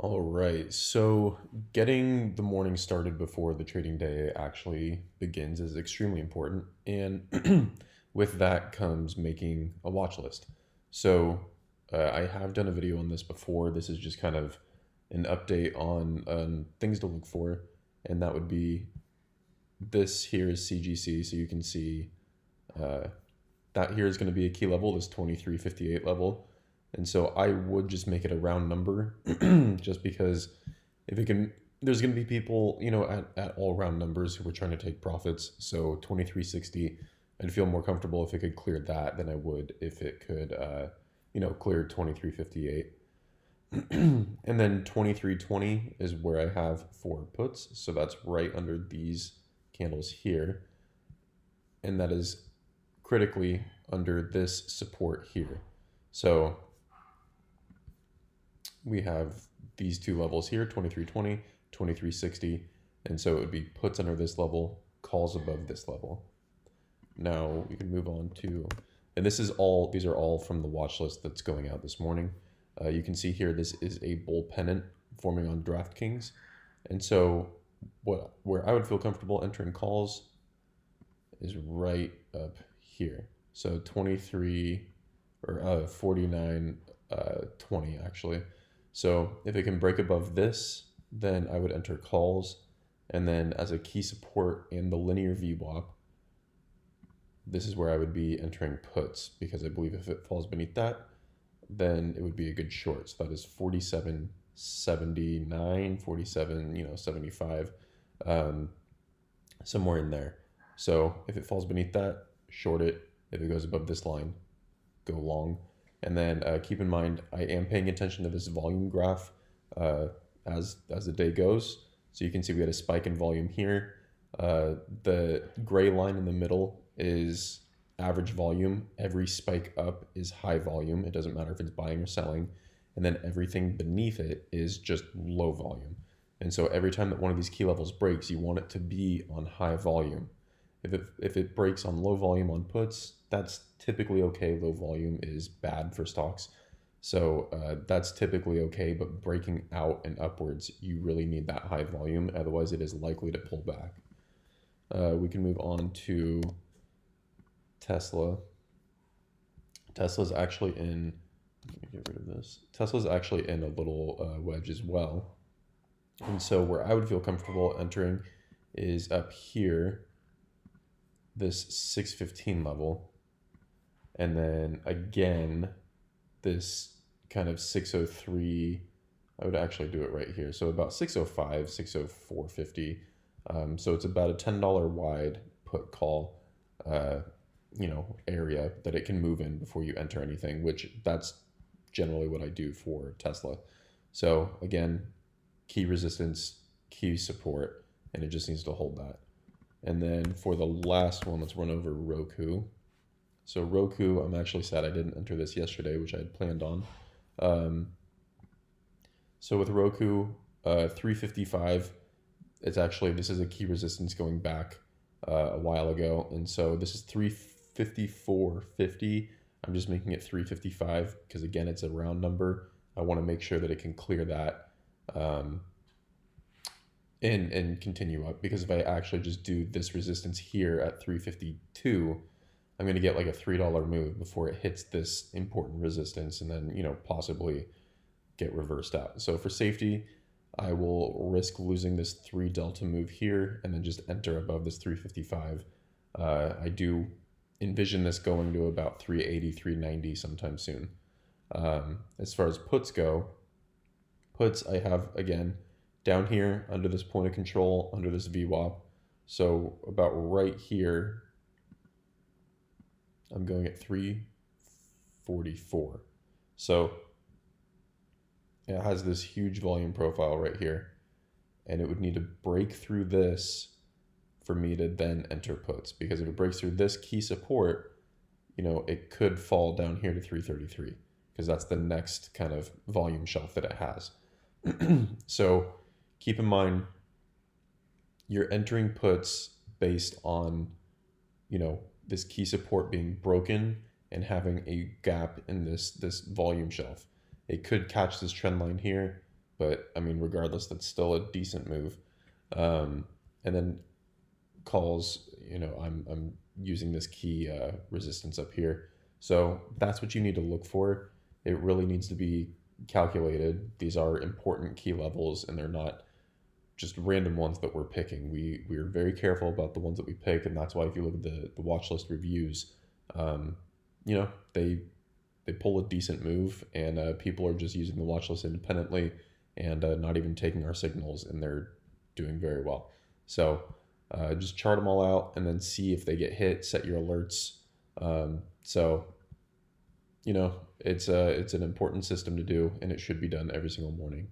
All right. So getting the morning started before the trading day actually begins is extremely important. And with that comes making a watch list. So I have done a video on this before. This is just kind of an update on things to look for. And that would be this here is CGC. So you can see uh, that here is going to be a key level, this 2358 level. And so I would just make it a round number just because if it can, there's going to be people, at all round numbers who are trying to take profits. So 2360, I'd feel more comfortable if it could clear that than I would if it could, clear 2358. And then 2320 is where I have four puts. So that's right under these candles here. And that is critically under this support here. So we have these two levels here, 2320, 2360. And so it would be puts under this level, calls above this level. Now we can move on to, and these are all from the watch list that's going out this morning. You can see here, this is a bull pennant forming on DraftKings. And so where I would feel comfortable entering calls is right up here. So 23 or 49, 20 actually. So if it can break above this, then I would enter calls. And then as a key support in the linear VWAP, this is where I would be entering puts because I believe if it falls beneath that, then it would be a good short. So that is 47.79, 47, 75, somewhere in there. So if it falls beneath that, short it. If it goes above this line, go long. And then keep in mind, I am paying attention to this volume graph as the day goes. So you can see we had a spike in volume here. The gray line in the middle is average volume. Every spike up is high volume. It doesn't matter if it's buying or selling. And then everything beneath it is just low volume. And so every time that one of these key levels breaks, you want it to be on high volume. If it breaks on low volume on puts, that's typically okay. Low volume is bad for stocks. So that's typically okay, but breaking out and upwards, you really need that high volume. Otherwise, it is likely to pull back. We can move on to Tesla. Tesla's actually in, let me get rid of this. Tesla's actually in a little wedge as well. And so where I would feel comfortable entering is up here, this 615 level. And then again, this kind of 603, I would actually do it right here. So about 605, 604.50. So it's about a $10 wide put call, area that it can move in before you enter anything, which that's generally what I do for Tesla. So again, key resistance, key support, and it just needs to hold that. And then for the last one, let's run over Roku. So Roku, I'm actually sad I didn't enter this yesterday, which I had planned on. So with Roku, 355, this is a key resistance going back a while ago. And so this is 354.50. I'm just making it 355 because again, it's a round number. I want to make sure that it can clear that and continue up, because if I actually just do this resistance here at 352, I'm going to get like a $3 move before it hits this important resistance and then, possibly get reversed out. So for safety, I will risk losing this 3 delta move here and then just enter above this 355. I do envision this going to about 380, 390 sometime soon. As far as puts go, I have, again, down here under this point of control, under this VWAP. So about right here, I'm going at 344. So it has this huge volume profile right here, and it would need to break through this for me to then enter puts, because if it breaks through this key support, it could fall down here to 333, because that's the next kind of volume shelf that it has. So keep in mind, you're entering puts based on, this key support being broken and having a gap in this volume shelf. It could catch this trend line here, but I mean, regardless, that's still a decent move. And then calls, I'm using this key resistance up here. So that's what you need to look for. It really needs to be calculated. These are important key levels, and they're not just random ones that we're picking. We're very careful about the ones that we pick, and that's why if you look at the watch list reviews, um, they pull a decent move, and people are just using the watch list independently and not even taking our signals, and they're doing very well. So just chart them all out and then see if they get hit. Set your alerts. So it's an important system to do, and it should be done every single morning.